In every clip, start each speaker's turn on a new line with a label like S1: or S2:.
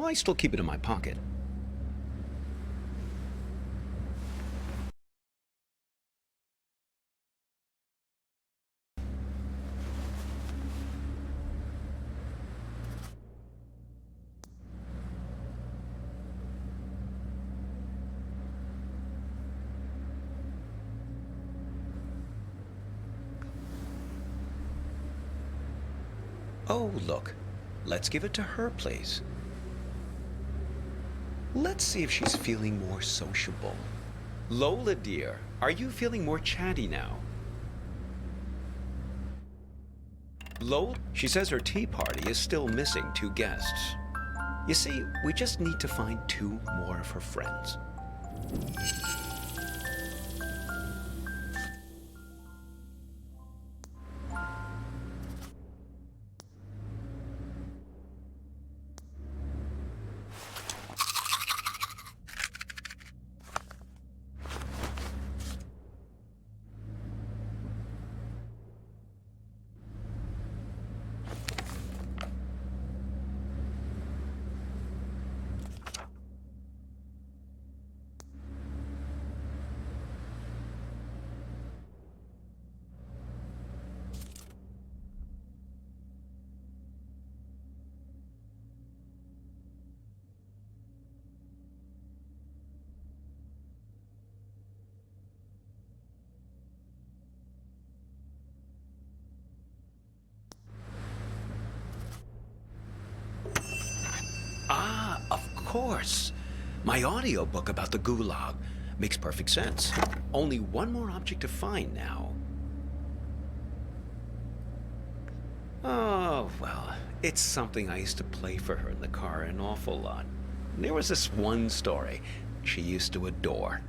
S1: Well, I still keep it in my pocket. Oh, look. Let's give it to her place. Let's see if she's feeling more sociable. Lola, dear, are you feeling more chatty now? Lola, she says her tea party is still missing 2 guests. You see, we just need to find 2 more of her friends. Ah, of course. My audiobook about the Gulag makes perfect sense. Only one more object to find now. Oh, well, it's something I used to play for her in the car an awful lot. There was this one story she used to adore.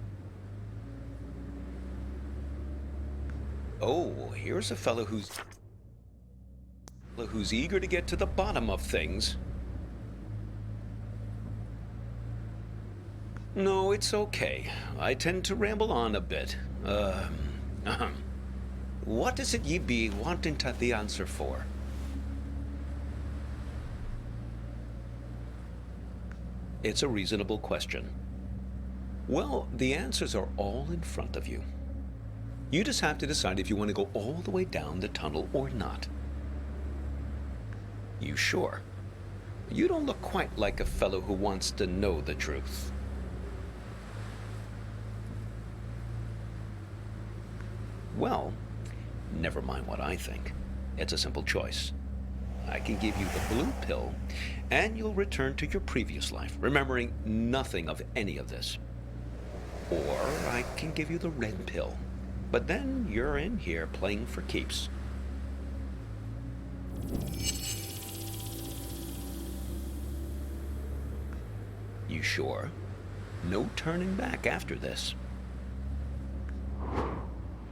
S1: Oh, here's a fellow who's eager to get to the bottom of things. No, it's okay. I tend to ramble on a bit. What is it ye be wanting to the answer for? It's a reasonable question. Well, the answers are all in front of you. You just have to decide if you want to go all the way down the tunnel or not. You sure? You don't look quite like a fellow who wants to know the truth. Well, never mind what I think. It's a simple choice. I can give you the blue pill, and you'll return to your previous life, remembering nothing of any of this. Or I can give you the red pill, but then you're in here playing for keeps. You sure? No turning back after this.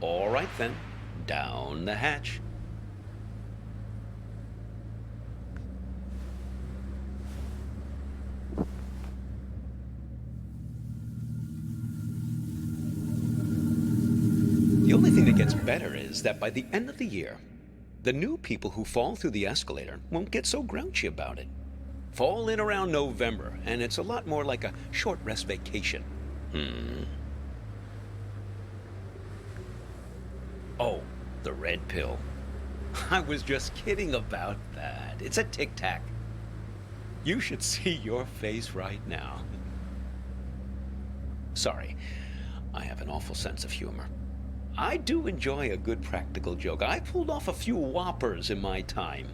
S1: All right then, down the hatch. The only thing that gets better is that by the end of the year, the new people who fall through the escalator won't get so grouchy about it. Fall in around November, and it's a lot more like a short rest vacation. Oh, the red pill. I was just kidding about that. It's a tic-tac. You should see your face right now. Sorry, I have an awful sense of humor. I do enjoy a good practical joke. I pulled off a few whoppers in my time.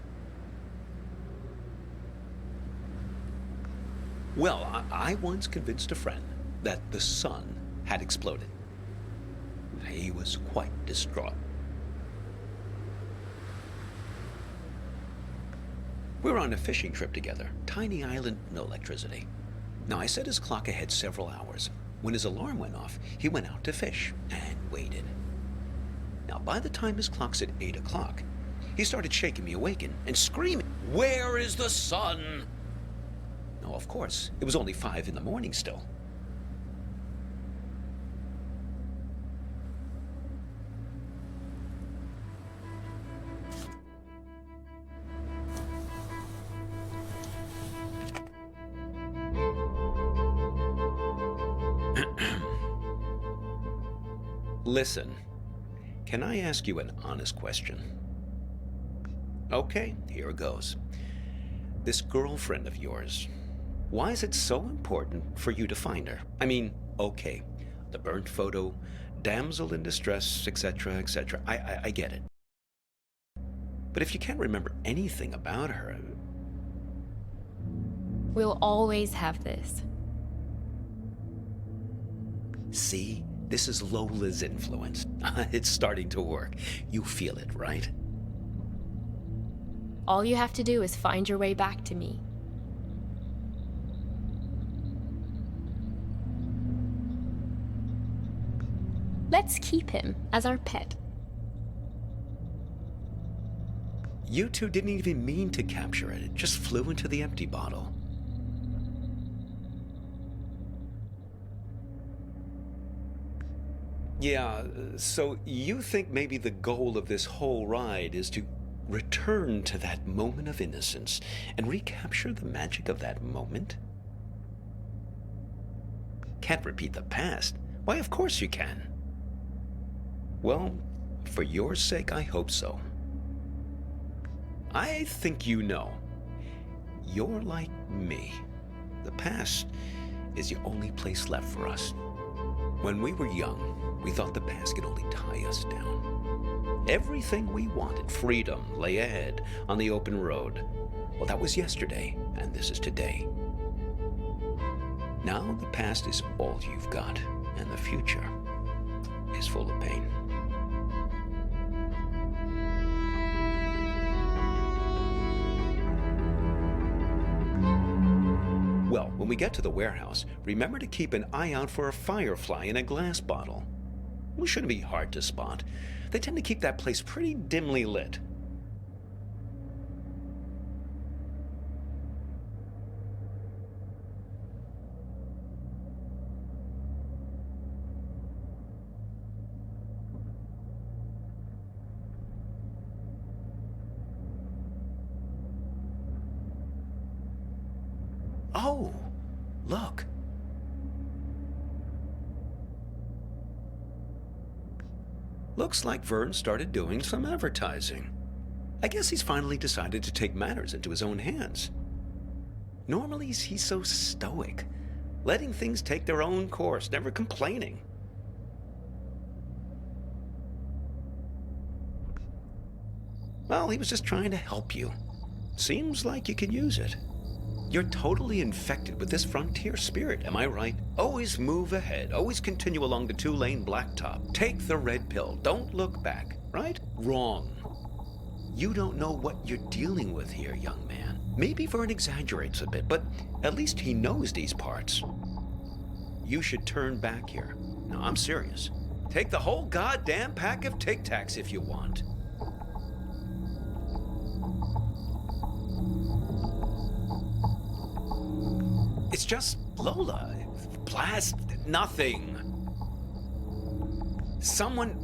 S1: Well, I once convinced a friend that the sun had exploded. He was quite distraught. We were on a fishing trip together. Tiny island, no electricity. Now, I set his clock ahead several hours. When his alarm went off, he went out to fish and waited. Now, by the time his clock said 8 o'clock, he started shaking me awake and screaming, "Where is the sun?" Now, of course, it was only 5 in the morning still. Listen, can I ask you an honest question? Okay, here goes. This girlfriend of yours, why is it so important for you to find her? I mean, okay, the burnt photo, damsel in distress, etc., etc. I get it. But if you can't remember anything about her...
S2: We'll always have this.
S1: See? This is Lola's influence. It's starting to work. You feel it, right?
S2: All you have to do is find your way back to me. Let's keep him as our pet.
S1: You two didn't even mean to capture it. It just flew into the empty bottle. Yeah, so you think maybe the goal of this whole ride is to return to that moment of innocence and recapture the magic of that moment? Can't repeat the past? Why, of course you can. Well, for your sake, I hope so. I think you know. You're like me. The past is the only place left for us. When we were young, we thought the past could only tie us down. Everything we wanted, freedom, lay ahead on the open road. Well, that was yesterday, and this is today. Now the past is all you've got, and the future is full of pain. Well, when we get to the warehouse, remember to keep an eye out for a firefly in a glass bottle. It shouldn't be hard to spot. They tend to keep that place pretty dimly lit. Oh, look. Looks like Vern started doing some advertising. I guess he's finally decided to take matters into his own hands. Normally, he's so stoic, letting things take their own course, never complaining. Well, he was just trying to help you. Seems like you can use it. You're totally infected with this frontier spirit, am I right? Always move ahead, always continue along the two-lane blacktop. Take the red pill, don't look back, right? Wrong. You don't know what you're dealing with here, young man. Maybe Vern exaggerates a bit, but at least he knows these parts. You should turn back here. No, I'm serious. Take the whole goddamn pack of Tic Tacs if you want. It's just Lola. Blast nothing. Someone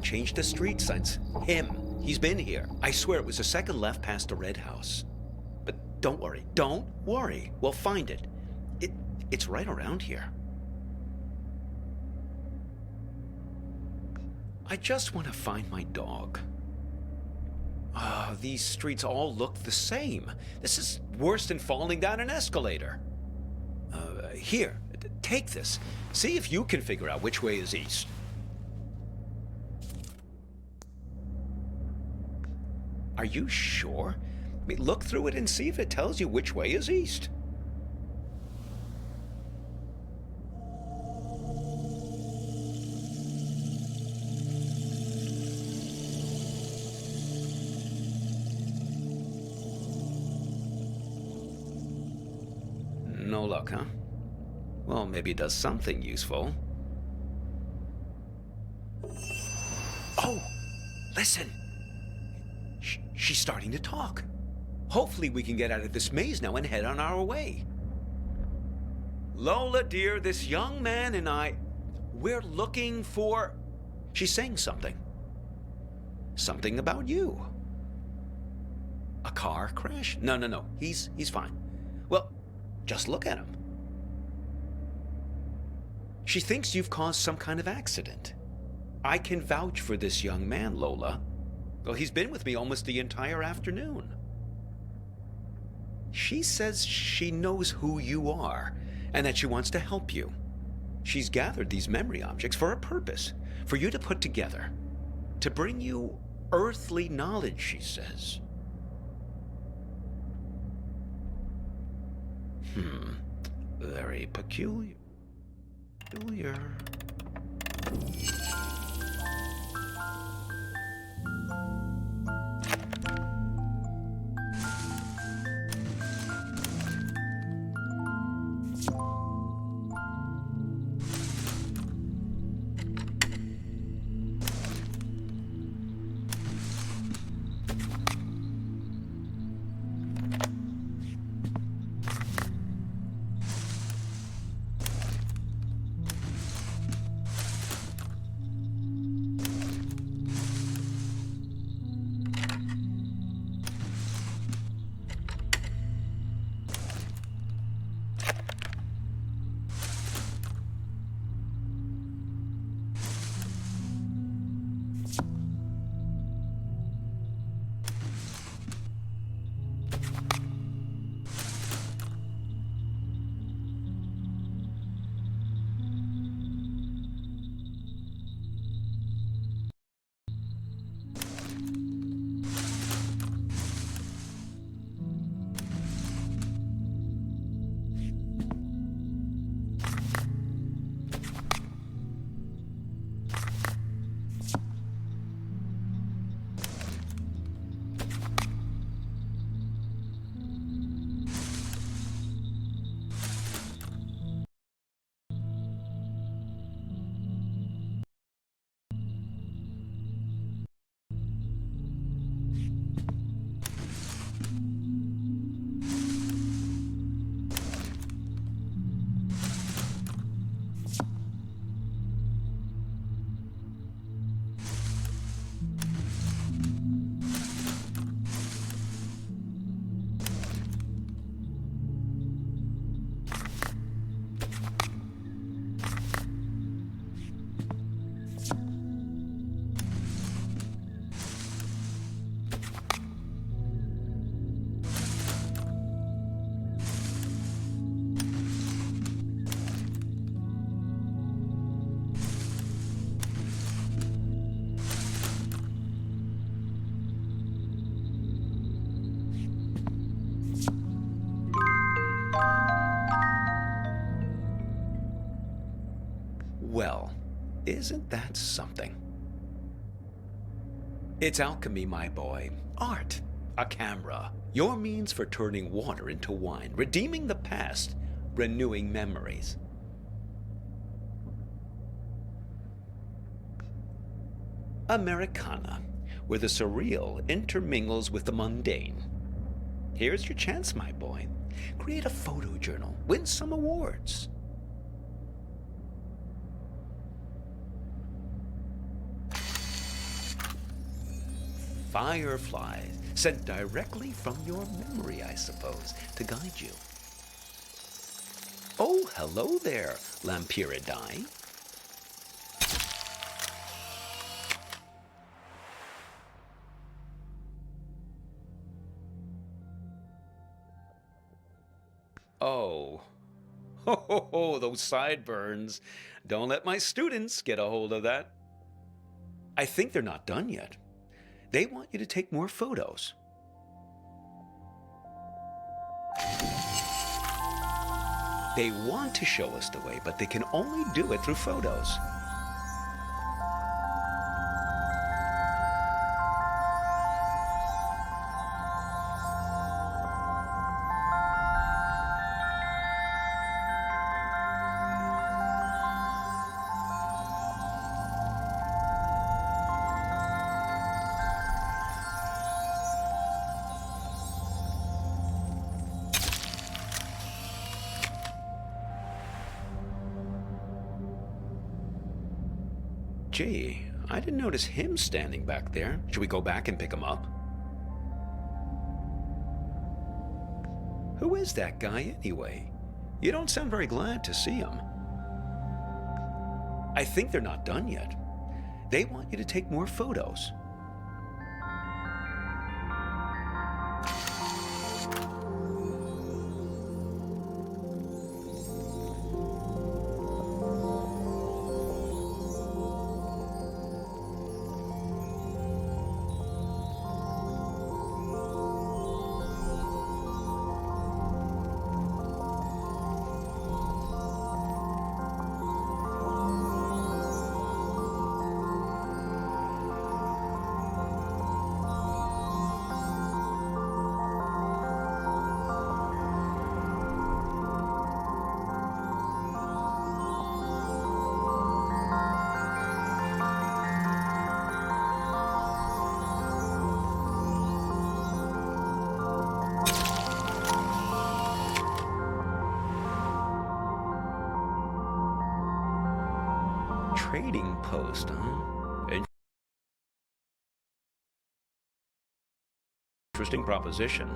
S1: changed the street signs. Him. He's been here. I swear it was the second left past the red house. But don't worry. Don't worry. We'll find it. It's right around here. I just want to find my dog. These streets all look the same. This is worse than falling down an escalator. Here, take this. See if you can figure out which way is east. Are you sure? I mean, look through it and see if it tells you which way is east. No luck, huh? Well, maybe it does something useful. Oh! Listen! She's starting to talk. Hopefully we can get out of this maze now and head on our way. Lola, dear, this young man and we're looking for... She's saying something. Something about you. A car crash? No. He's fine. Well, just look at him. She thinks you've caused some kind of accident. I can vouch for this young man, Lola. Well, he's been with me almost the entire afternoon. She says she knows who you are and that she wants to help you. She's gathered these memory objects for a purpose, for you to put together, to bring you earthly knowledge, she says. Very peculiar. Well, isn't that something? It's alchemy, my boy. Art. A camera. Your means for turning water into wine, redeeming the past, renewing memories. Americana, where the surreal intermingles with the mundane. Here's your chance, my boy. Create a photo journal. Win some awards. Fireflies, sent directly from your memory, I suppose, to guide you. Oh, hello there, Lampyridae. Oh. Ho, those sideburns. Don't let my students get a hold of that. I think they're not done yet. They want you to take more photos. They want to show us the way, but they can only do it through photos. Gee, I didn't notice him standing back there. Should we go back and pick him up? Who is that guy anyway? You don't sound very glad to see him. I think they're not done yet. They want you to take more photos. Trading post, huh? Interesting proposition.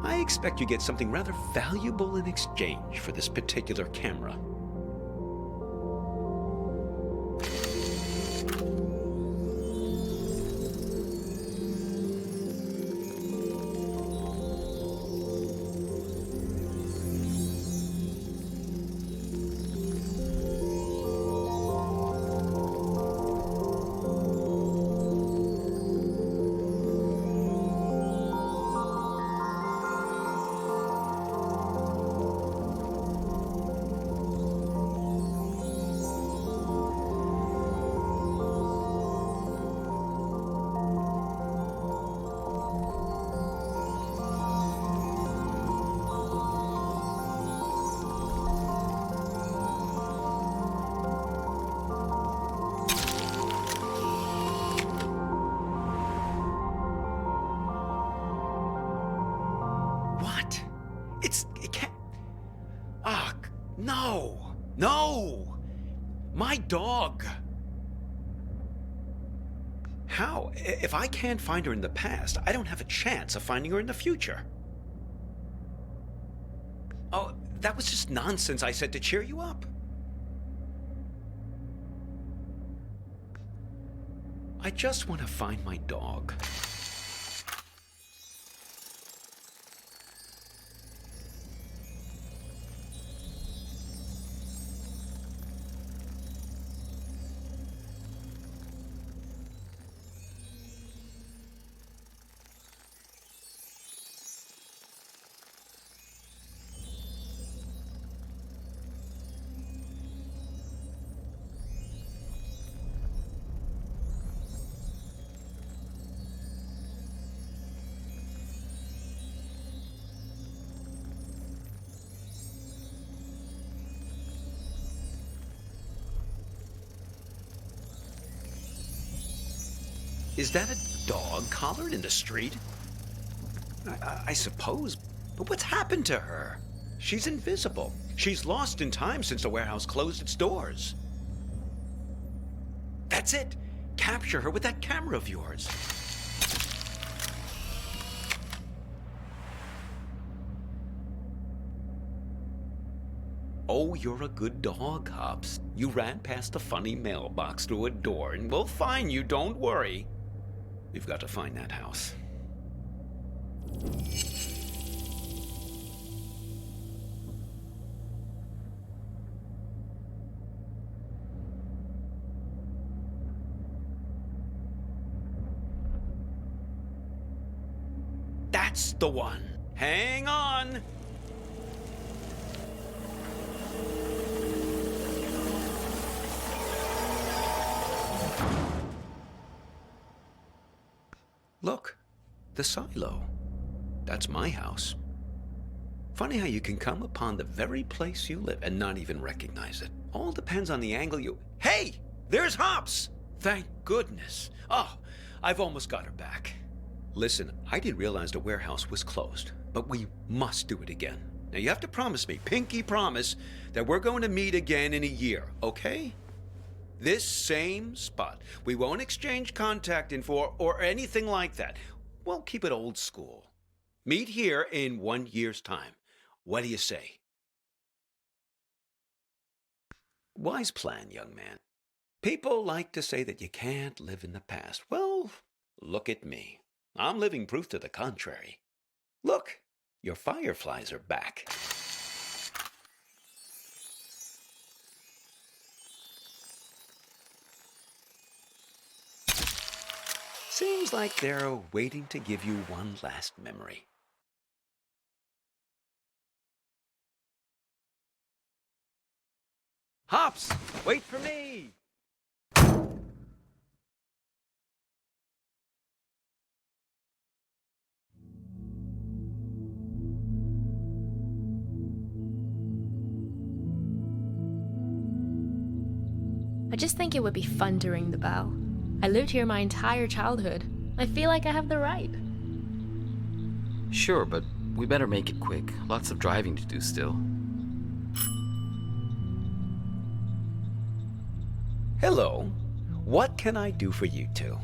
S1: I expect you get something rather valuable in exchange for this particular camera. What? It can't. Ah, no! No! My dog! How? If I can't find her in the past, I don't have a chance of finding her in the future. Oh, that was just nonsense I said to cheer you up. I just want to find my dog. Is that a dog collared in the street? I suppose, but what's happened to her? She's invisible. She's lost in time since the warehouse closed its doors. That's it. Capture her with that camera of yours. Oh, you're a good dog, Hops. You ran past the funny mailbox through a door, and we'll find you, don't worry. We've got to find that house. That's the one. Hang on. Look, the silo. That's my house. Funny how you can come upon the very place you live and not even recognize it. All depends on the angle you... Hey! There's Hops! Thank goodness. Oh, I've almost got her back. Listen, I didn't realize the warehouse was closed, but we must do it again. Now you have to promise me, pinky promise, that we're going to meet again in a year, okay? This same spot. We won't exchange contact info or anything like that. We'll keep it old school. Meet here in 1 year's time. What do you say? Wise plan, young man. People like to say that you can't live in the past. Well, look at me. I'm living proof to the contrary. Look, your fireflies are back. Seems like they're waiting to give you one last memory. Hops, wait for me!
S2: I just think it would be fun to ring the bell. I lived here my entire childhood. I feel like I have the right.
S3: Sure, but we better make it quick. Lots of driving to do still.
S1: Hello. What can I do for you two?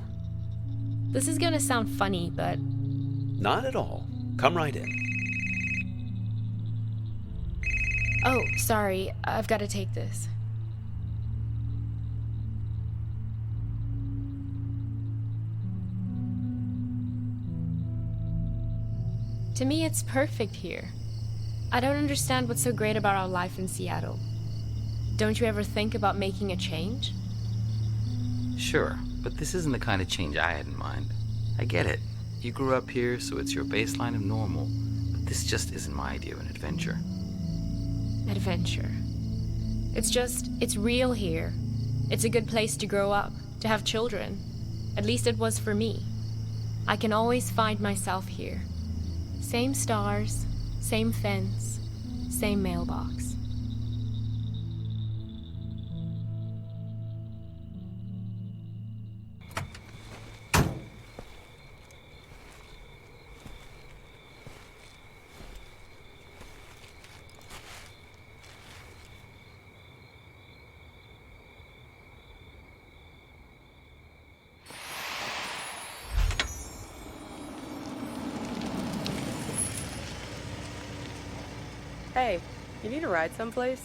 S2: This is gonna sound funny, but
S1: Not at all. Come right in.
S2: oh, sorry, I've got to take this. To me, it's perfect here. I don't understand what's so great about our life in Seattle. Don't you ever think about making a change?
S3: Sure, but this isn't the kind of change I had in mind. I get it. You grew up here, so it's your baseline of normal. But this just isn't my idea of an adventure.
S2: Adventure. It's real here. It's a good place to grow up, to have children. At least it was for me. I can always find myself here. Same stars, same fence, same mailbox.
S4: Hey, you need a ride someplace?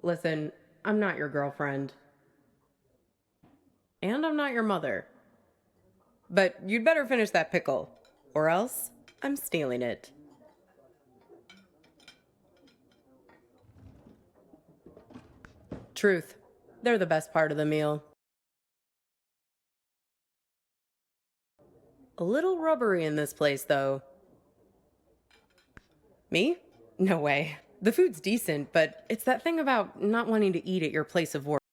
S4: Listen, I'm not your girlfriend. And I'm not your mother. But you'd better finish that pickle, or else I'm stealing it. Truth. They're the best part of the meal. A little rubbery in this place, though. Me? No way. The food's decent, but it's that thing about not wanting to eat at your place of work.